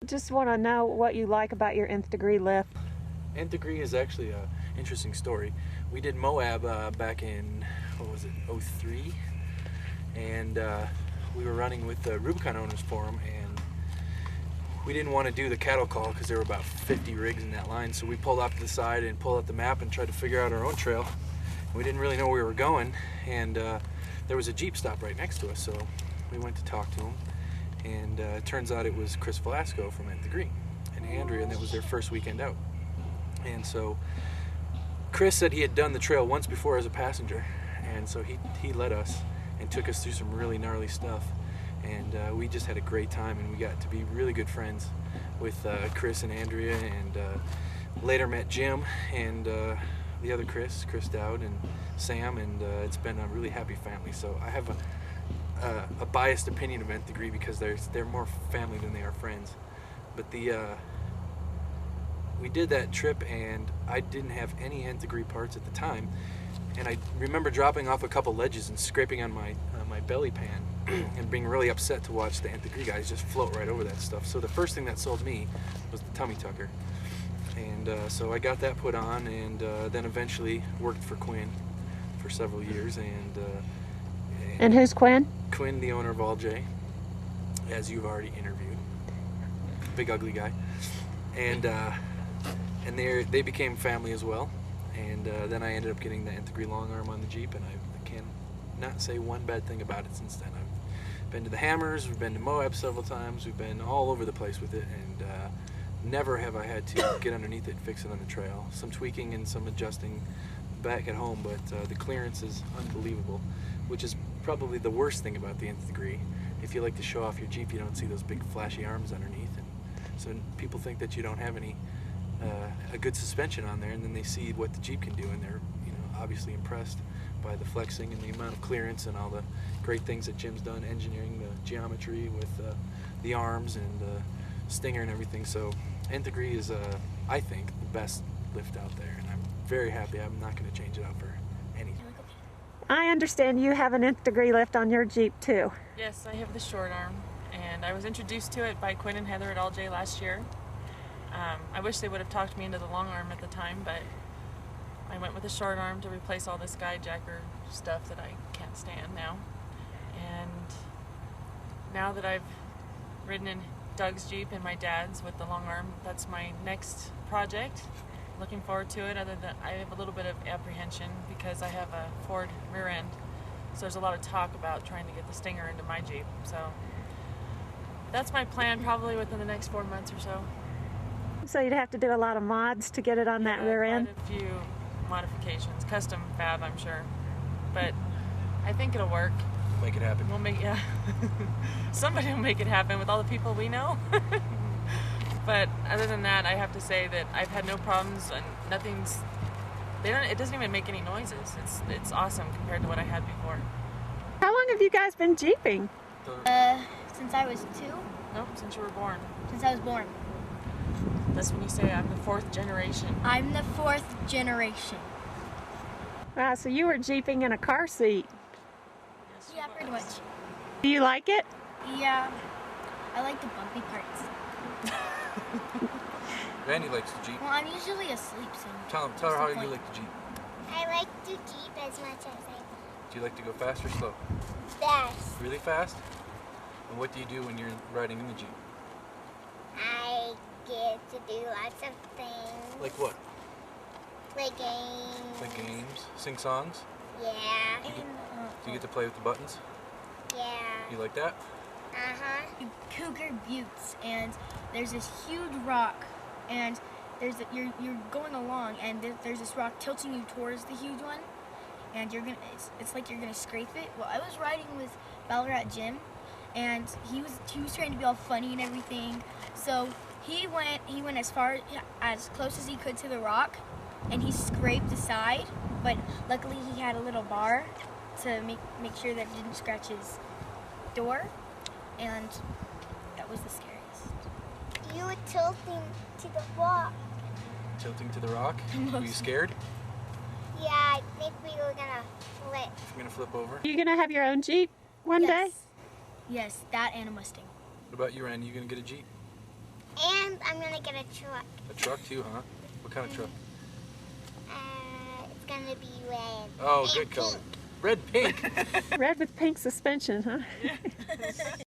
Just want to know what you like about your Nth Degree lift. Nth Degree is actually an interesting story. We did Moab back in, what was it, 03? And we were running with the Rubicon Owners Forum, and we didn't want to do the cattle call because there were about 50 rigs in that line, so we pulled off to the side and pulled out the map and tried to figure out our own trail. We didn't really know where we were going, and there was a Jeep stop right next to us, so we went to talk to him, and it turns out it was Chris Velasco from Nth Degree and Andrea, and that was their first weekend out. And so Chris said he had done the trail once before as a passenger, and so he led us and took us through some really gnarly stuff, and we just had a great time, and we got to be really good friends with Chris and Andrea, and later met Jim and the other Chris Dowd, and Sam, and it's been a really happy family. So I have a biased opinion of Nth Degree because they're more family than they are friends. But we did that trip, and I didn't have any Nth Degree parts at the time, and I remember dropping off a couple ledges and scraping on my belly pan and being really upset to watch the Nth Degree guys just float right over that stuff. So the first thing that sold me was the tummy tucker, and so I got that put on, and then eventually worked for Quinn for several years. And who's Quinn? Quinn, the owner of All J, as you've already interviewed. Big ugly guy. And they became family as well. And then I ended up getting the Nth Degree long arm on the Jeep, and I can not say one bad thing about it since then. I've been to the Hammers, we've been to Moab several times, we've been all over the place with it, and never have I had to get underneath it and fix it on the trail. Some tweaking and some adjusting back at home, but the clearance is unbelievable, which is probably the worst thing about the Nth Degree. If you like to show off your Jeep, you don't see those big flashy arms underneath, and so people think that you don't have any a good suspension on there, and then they see what the Jeep can do, and they're obviously impressed by the flexing and the amount of clearance and all the great things that Jim's done, engineering the geometry with the arms and the stinger and everything. So Nth Degree is, I think, the best lift out there, and I'm very happy. I'm not going to change it out for anything. I understand you have an Nth Degree lift on your Jeep too. Yes, I have the short arm, and I was introduced to it by Quinn and Heather at All J last year. I wish they would have talked me into the long arm at the time, but I went with the short arm to replace all this skyjacker stuff that I can't stand now. And now that I've ridden in Doug's Jeep and my dad's with the long arm, that's my next project. Looking forward to it, other than I have a little bit of apprehension because I have a Ford rear end, so there's a lot of talk about trying to get the stinger into my Jeep. So that's my plan, probably within the next 4 months or so. So you'd have to do a lot of mods to get it on that rear end? Quite a few modifications, custom fab, I'm sure, but I think it'll work. Make it happen. We'll make, yeah. Somebody will make it happen with all the people we know. But other than that, I have to say that I've had no problems, and it doesn't even make any noises. It's awesome compared to what I had before. How long have you guys been Jeeping? Since I was 2. Nope, since you were born. Since I was born. That's when you say I'm the 4th generation. I'm the 4th generation. Wow, so you were Jeeping in a car seat. Yes, Yeah, pretty much. Do you like it? Yeah, I like the bumpy parts. Randy likes the Jeep. Well, I'm usually asleep, so... Tell her how you like the Jeep. I like to Jeep as much as I Do you like to go fast or slow? best. Really fast? And what do you do when you're riding in the Jeep? I get to do lots of things. Like what? Play games. Like games? Sing songs? Yeah. Do you get to play with the buttons? Yeah. You like that? Uh-huh. Cougar Buttes, and there's this huge rock, and you're going along, and there's this rock tilting you towards the huge one, and it's like you're gonna scrape it. Well, I was riding with Ballarat Jim, and he was trying to be all funny and everything, so he went as close as he could to the rock, and he scraped the side, but luckily he had a little bar to make sure that it didn't scratch his door, and that was the scariest. You were tilting to the rock. Tilting to the rock? Were you scared? Yeah, I think we were gonna flip. You're gonna flip over? Are you gonna have your own Jeep one day? Yes, that and a Mustang. What about you, Randy? You gonna get a Jeep? I'm gonna get a truck. A truck too, huh? What kind of truck? It's gonna be red. Oh, and good color. pink. Red, pink. Red with pink suspension, huh?